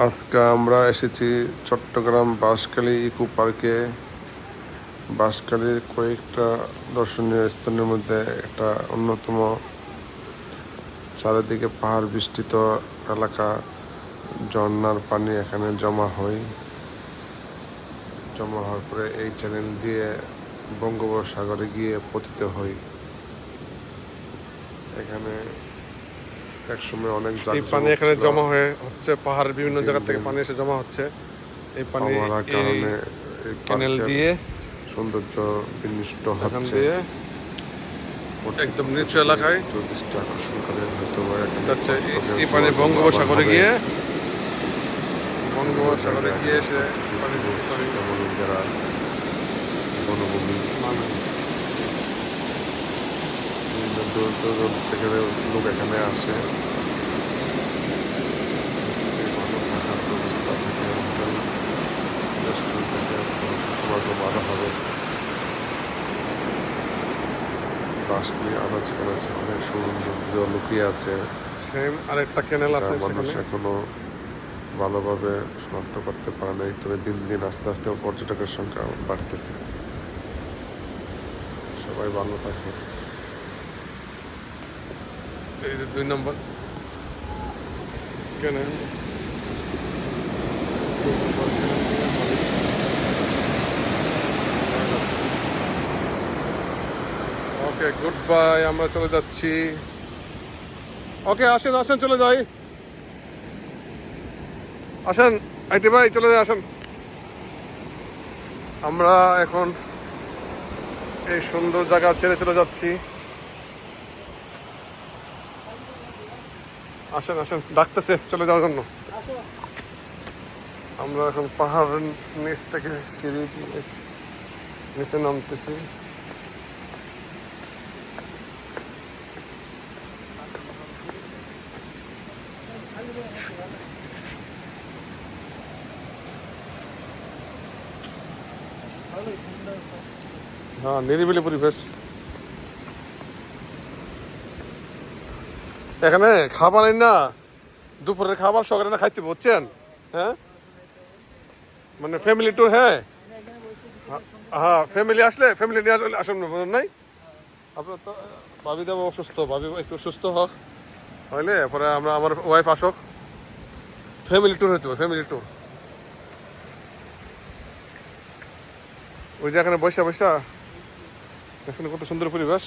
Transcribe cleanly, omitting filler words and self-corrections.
আজকে আমরা এসেছি চট্টগ্রাম বাঁশখালী ইকো পার্কে। বাঁশখালীর কয়েকটা দর্শনীয় স্থানের মধ্যে একটা অন্যতম। চারিদিকে পাহাড় বেষ্টিত এলাকা, ঝর্ণার পানি এখানে জমা হয়। জমা হওয়ার পরে এই চ্যানেল দিয়ে বঙ্গোপসাগরে গিয়ে পতিত হয়। এখানে একসময় অনেক এই পানি এখানে জমা হয়ে হচ্ছে, পাহাড়ের বিভিন্ন জায়গা থেকে পানি এসে জমা হচ্ছে। এই পানি কারণে ক্যানেল দিয়ে সৌন্দর্য বিনষ্ট এখান হচ্ছে। দিয়ে একদম নিচু এলাকায় দৃষ্টি আকর্ষণ করে হয়তো যাচ্ছে। এই পানি বঙ্গোপসাগরে গিয়ে এসে পানি যারা বনভূমি বিভিন্ন দূর দূর থেকে লোক এখানে আসে। ভালো থাকার ব্যবস্থা থেকে হোটেল রেস্টুরেন্ট থেকে সমাগম ভালো হবে। বাঁশখালী আনাচে কানাচে অনেক সৌন্দর্য লুকিয়ে আছে। সেম আরেকটা ক্যানেল আছে, মানুষ এখনো ভালোভাবে শনাক্ত করতে পারে নাই। তবে দিন দিন আস্তে আস্তে পর্যটকের সংখ্যা বাড়তেছে। সবাই ভালো থাকে। এই যে 2 নম্বর ক্যানেল। ওকে, গুড বাই, আমরা চলে যাচ্ছি। ওকে, আসেন আসেন, চলে যাই। আসেন আইটি ভাই, চলে যাই, আসেন। আমরা এখন এই সুন্দর জায়গা ছেড়ে চলে যাচ্ছি। আসেন আসেন, ডাকতেছে চলে যাওয়ার জন্য। আমরা এখন পাহাড়ের নিচ থেকে সিঁড়ি দিয়ে নিচে নামতেছি। হ্যাঁ, নিরিবিলি পরিবেশ। এখানে খাবার না, দুপুরের খাবার সকালে না খাইতে, বুঝছেন? হ্যাঁ, মানে ফ্যামিলি ট্যুর। হ্যাঁ হ্যাঁ, ফ্যামিলি আসলে ফ্যামিলি নিয়ে আসেন, বুঝলেন নাই? আপনার তো ভাবি দেবো অসুস্থ, ভাবি একটু সুস্থ হোক, হইলে পরে আমরা আমার ওয়াইফ আসক, ফ্যামিলি ট্যুর হইতে হবে, ফ্যামিলি ট্যুর। ওই যে এখানে বৈশা বৈশা এখানে কত সুন্দর পরিবেশ।